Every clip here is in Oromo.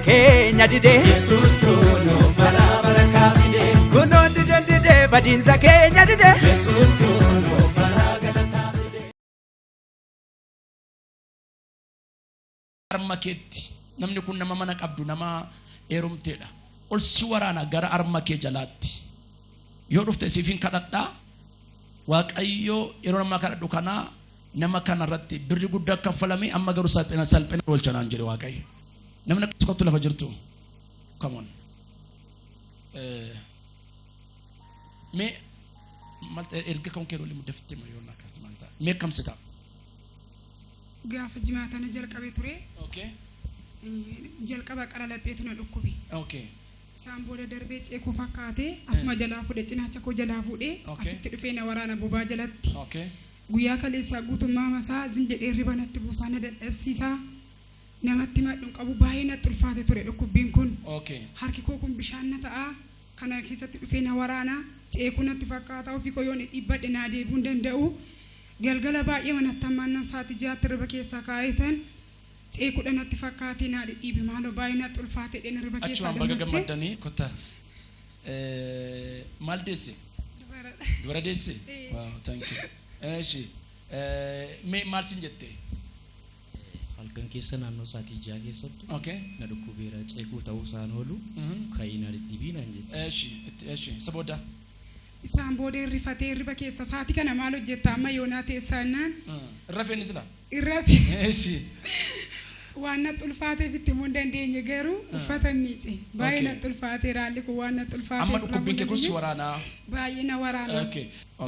keenya dide Yesus kuno barabara fide kuno dide badinsa keenya dide Yesus kuno baragata fide arma keetti namni kun nama mana qabdu nama eerumteedha ol si waraana gara arma kee jalaatti yoo dhufte siifin kadhadhaa waaqayyo yeroo nama kadhadhu kana nama kana irratti birri guddaa kaffalame amma garuu salphina oolchanaan jedhe waaqayyo namni tokko lafa jirtu come on me malta erga kan keero limu defte ma yonna kat malta me kam sita gaafa jimaatana jalqabe ture okay jalqaba qarala beetuna dhukkubi okay isaan booda darbee ceekuu fakkaate asuma jalaa fuudhe cinaacha koo jalaa fuudhe asitti dhufee na waraana bobaa jalatti okay guyyaa kaleessaa guutummaa masaa zim jedhee ribanatti buusaa na dadhabsiisaa namatti madhuun qabu baay'ee natti ulfaate ture dhukkubbiin kun okay harki koo kun bishaan na ta'a kana keessatti dhufee na waraana ceekuu natti fakkaata ofii koo yoon dhibbadhe naa deebi'uu danda'u galgala baay'ee manatti ammaan saati jaatti riba keessaa kaa'etan ceekuudha natti fakkaate naa dhiibi maaloo baay'ee natti ulfaate dheena riba keessaa dabarsee achuma baga gammadanii kotta maal deesse dubara deesse wow thank you eshi me maal sin jette halkan keessa naannoo saatii 6 keessatti okay na dhukkubeera ceekuu ta'uu isaan oolu kayina dhibiina jette eshi saboda isaan booda rifatee riba keessa saati kana maal hojjetta amma yoonaa teessaannaan rafeen isla irrafe eshi waan natti ulfaatee bitti mun dandeenye garuu uffata miice baay'ee natti ulfaatee raalli kun waan natti ulfaatee amma dhukkubbiin kee kun si waraana baay'ee na waraana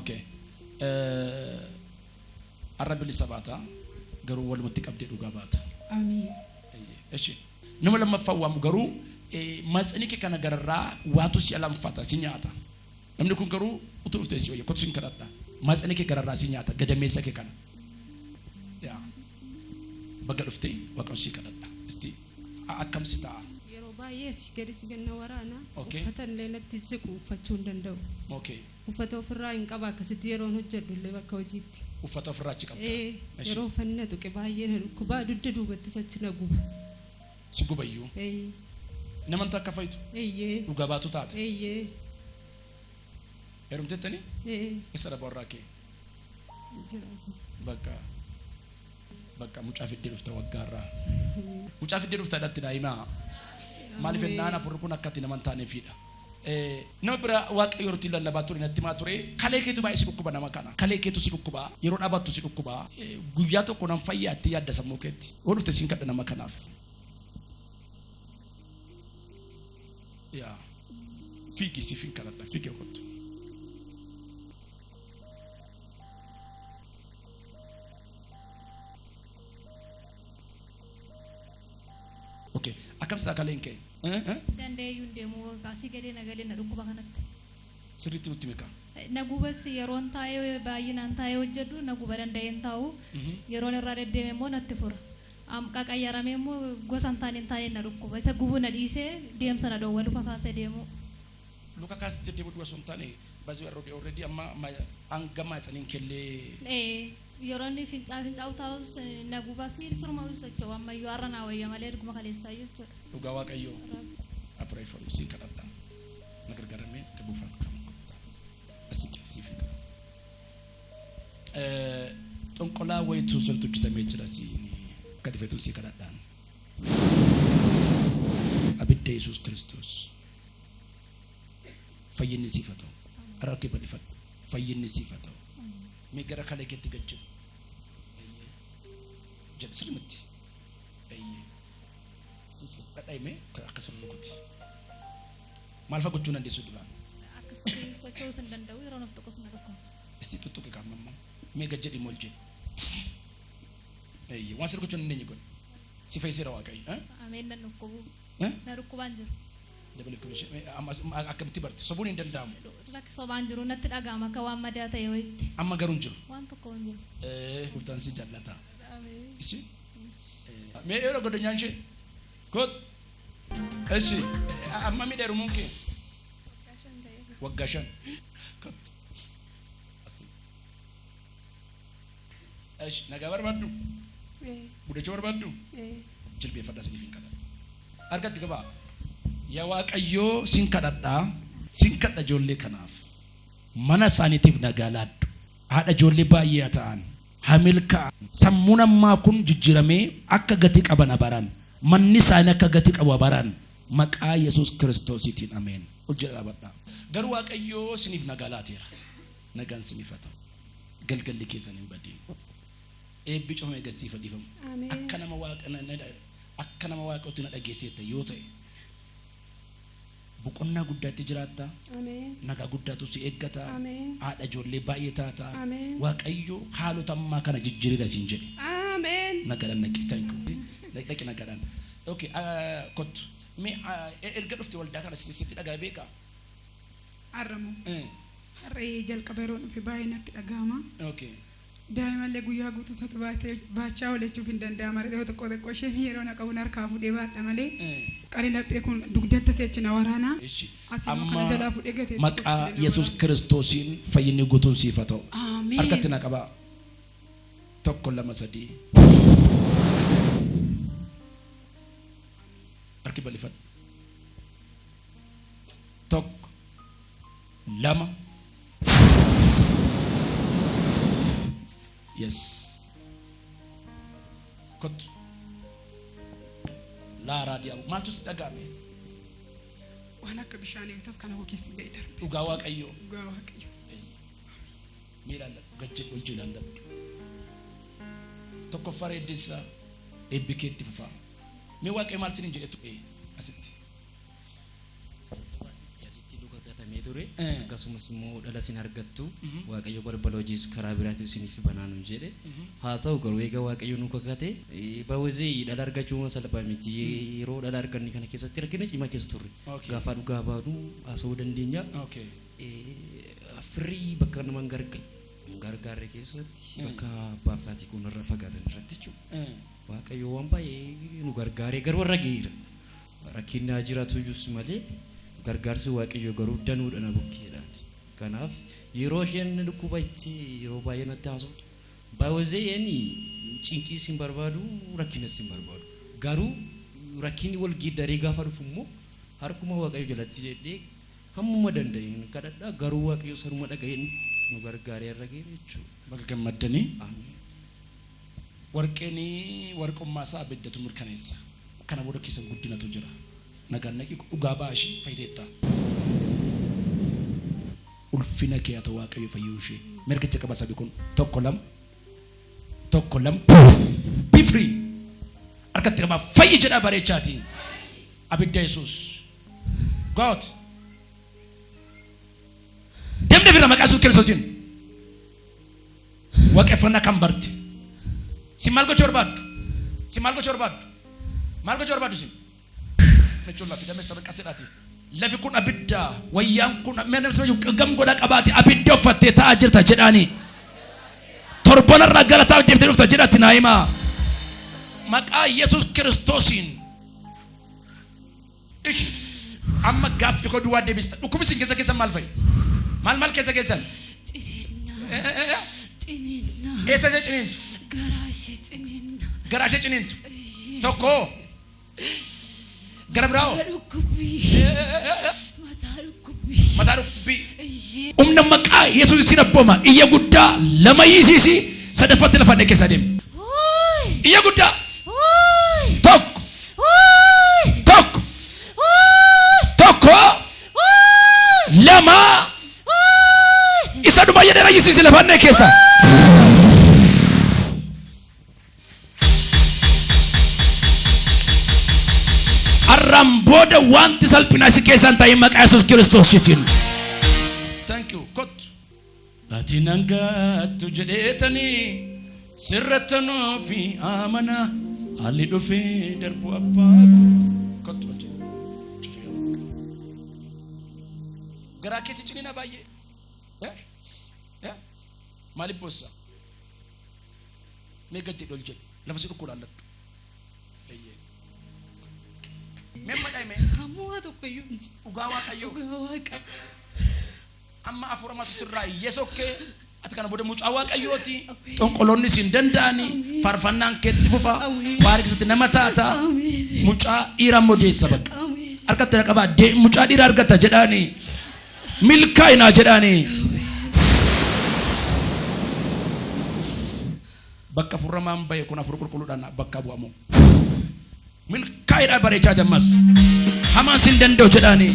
okay arrabili sabata garuu walumatti qabdee dhugaa baata amiin eshi nama lammaffaa waamu garuu maatsanii kee kana gararraa waatu si alamfata si nyaata namni kun garuu utuu dhuftee si wayya kotu sin kadhadha maatsanii kee gararraa si nyaata gadameessa kee kana yaa baga dhuftee waaqni si kadhadha isti akkam si ta'a yeroo baay'ee si gadi si ganna waraana Okay. uffata illee natti siqu uffachuu hin danda'u okay uffata ofirraa hin qaba akkasitti yeroon hojjedhu illee bakka hojiitti uffata ofirraa achi qabda yeroo uffanni na tuqe baay'ee na dhukkuba dugda duubattis achi na guba si gubayyuu naman takka faytu eeyyee dhugaa baatu taate eeyyee heerumteettanii isa dhaba warraa kee jiraas bakka mucaa fiddee dhufta waggaarraa mucaa fiddee dhufta dhatti daa'imaa maaliif ennaan afur kun akkatti naman taaneefidha nama bira waaqayyo yeroo itti lallabaa ture natti maa ture kalee keetu baay'ee si dhukkuba nama kana kalee keetu si dhukkuba yeroo dhaabattu si dhukkuba guyyaa tokko nan fayyaa itti yaadda sammuu keetti yoo dhufte siin kadha nama kanaaf yaa fiigi siif hin kadhadha fiigi kottu okay akkam isaa kaleen kee dandeeyyuu deemu kaasii gadee nagalee na dhukkuba kanatti sirriitti nutti mika nagubas yeroon taa'ee baay'inaan taa'ee hojjedhu naguba danda'een taa'u yeroon irraa deddeeme immoo natti fura qaqayyaramee immoo gosa hin taaneen na dhukkuba isa gubuu na dhiisee deemsa na dhoowwa luka kaasee deemu luka kaasee deemu du'a sun taane bazii already amma angama isaaniin kellee yeroon fincaa'u taa'us naguba sirma socho'u ammayyuu har'a naa wayya malee dhuguma kaleessaa jechuudha dhugaa waaqayyoo I pray for you siin kadhadha na gargaaramee itti buufan asii siif hin kadhadha xonqolaa wayituu soltu hojjetamee jira siin gadi feetu sii kadhadhaan abidda Yesuus Kiristoos fayyinni siif haa ta'u harka badifadhu fayyinni siif haa ta'u mee gara kalee keetti gajjiru jedha sirriitti dhadhaime akkasuma nukuti maal fa'a gochuu dandeessu duraan akkasii socho'uu hin danda'u yeroo naf tokkos na dhukkuba isti tuttuqe qaamamma mee gajjadhi mool jedhe waan sirri gochuu dandeenye godhe si fayyisira waaqayyo ameen nan dhukkubu na dhukkubaan jiru dabale komishin akkamitti barte sobuun hin danda'amu lakki sobaan jiru natti dhaga'ama akka waan madaa ta'e wayitti amma garuu hin jiru waan tokko hin jiru hurtaan si jallata ishi mee yeroo godonyaan ishee kot ishi amma miidheeru munkee waggaa 5 kot ishi nagaa barbaaddu gudachuu barbaaddu jilbeeffadhaa siniif hin kadhadhu argatti qaba yaa waaqayyo sin kadhadha ijoollee kanaaf mana isaaniitiif nagaa laaddu haadha ijoollee baay'ee ta'an hamilka sammuun ammaa kun jijjiiramee akka gati qaban baran manni isaanii akka gati qabu baran maqaa Yesuus Kiristoosiitiin ameen hojjedha dhaabadha garuu waaqayyo siniif nagaa laateera nagaan siniif haa ta'u galgalli keessan hin badin eebbi cufame gasiifa dhiifamu akka nama waaqotti na dhageessite yoo ta'e boqonnaa guddaatti jiraatta nagaa guddaatu si eeggata haadha ijoollee baay'ee taata waaqayyo haalota ammaa kana jijjiirira siin jedhe Amen. nagaadhaan naqi dhaqi nagaadhaan okay kottu mee erga dhufte waldaa kana sitti dhagaa beekaa Arramu. Harree jalqaba yeroo dhufe baay'ee natti dhagahama. okay Daa'imallee guyyaa guutuu satu baachaa oolchuuf hin danda'ama. Re'ee tokko ishee yeroo na qabuun harkaa fuudhee baadha malee. Qaree laphee kun dugdatti seechina waraanaa. Asuma kana jalaa fuudhee gatee. Maqaa Yesuus Kiristoosiin fayyinni guutuun siif haa ta'u. Ameen. Harkatti na qabaa. Tokko lama sadii. Harki bal'ifadhu. Tokko lama. Yes. Kottu. Laaraa diyamu. Maaltu si dhaga'ame? Waan akka bishaanii bitas kana hoo keessi ga'e darbe. Dhugaa Waaqayyoo. Dhugaa Waaqayyo. Miilaan gajjee hojjetaan dabdu. Tokkoffaa reeddeessaa eebbi keetti fufaa. Mee Waaqayyo maal siniin jedhetu asitti. ture akkasumas immoo dhala sin argattu waaqayyo balbala hojiis karaa biraatiin isiniif banaanu jedhe haa ta'u garuu egaa waaqayyo nu kakate bawwezee dhala argachuu salphaa miti yeroo dhala arganni kana keessatti rakkina cimaa keessa turre gaafa dhugaa baanu haasa'uu dandeenya firii bakka naman gargaarre keessatti bakka baafaatii kun irra fagaatan irratti jechuudha waaqayyo waan baay'ee nu gargaaree garuu warra geera rakkinaa jiraatu iyyuus malee gargaarsi waaqayyo garuu danuudha na bukkeedhaan kanaaf yeroo isheen dhukkuba itti yeroo baay'ee natti haasoftu baawwezee yani cinqii sin barbaadu rakkina sin barbaadu garuu rakkinni wal giiddaree gaafa dhufu immoo harkuma waaqayyo jalatti jedhee hammuma danda'een kadhadhaa garuu waaqayyo sanuma dhaga'een nu gargaaree irra geera jechuudha bakka gammaddanii warqeenii warqummaa isaa abeddatu mirkaneessa kana booda keessa guddinatu jira nagaan naqi dhugaa baashi fayyiteetta ulfina kee haa ta'u waaqayyo fayyuu ishee mirgicha qaba sabi kun tokko lam be free harkatti qabaa fayyi jedhaa bareechaatiin abidda Yesuus God demne fira maqaa Yesuus Kiristoosiin waaqeffannaa kan barti si maal gochuu barbaaddu si mechola fi damee sabaqa sedhaati lafi kun abidda wayyaan kun mena sabaqa gam goda qabaati abidda uffatte ta'a jirta jedhaani torbana irraa galataa deemtee dhufta jedhatti naayima maqaa Yesuus Kiristoosiin ish amma gaaffi ko duwaa deebista dhukkubni keessa maal fa'i maal keessa keessan Cinina eessa ciniin garaashee ciniintu tokko Garabra mata rukbi umna maqaa Yesuus isin abbooma iyya guddaa lama yisiisi sadaffatti lafa dhaqee sadem iyya guddaa tokko lama isa dhuma jedhera yisiisi lafa dhaqee keessa Ramboda wanti salphina si keessan ta'e maqaa Yesuus Kiristoosiitiin. Thank you. Kot. Ati nangaatu jedheetanii sirrattanoo fi amana haalli dhufee darbu abbaako. Kot wajji. Garaa keessi cinina baay'ee. Maaliif boossa? Mee gaddi dhol jedhu lafa si dhukkuudhaan Memma daime Ammoo tokkoyyuu miti. Dhugaa Waaqayyo. Dhugaa Waaqa. Amma afuramaatu sirraa yesokke ati kana booda mucaa Waaqayyooti. Xonqoloonni sin danda'ani farfannaan keetti fufa. Waarii keessatti nama taata. mucaa dhiiraa modeessa bakka harkatti dhaqabaa mucaa dhiiraa argata jedhaanii milkaa'inaa jedhaanii bakka furramaan bahe kun afur qulqulluudhaan bakka bu'amu milkaa'inaa bareechaa jammas hamaan sin danda'u jedhaanii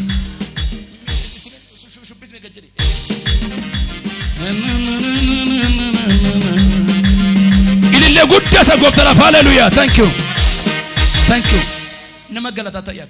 ilillee guddaa isa gooftanaaf haleluuyaa thank you nama galataa ta'eef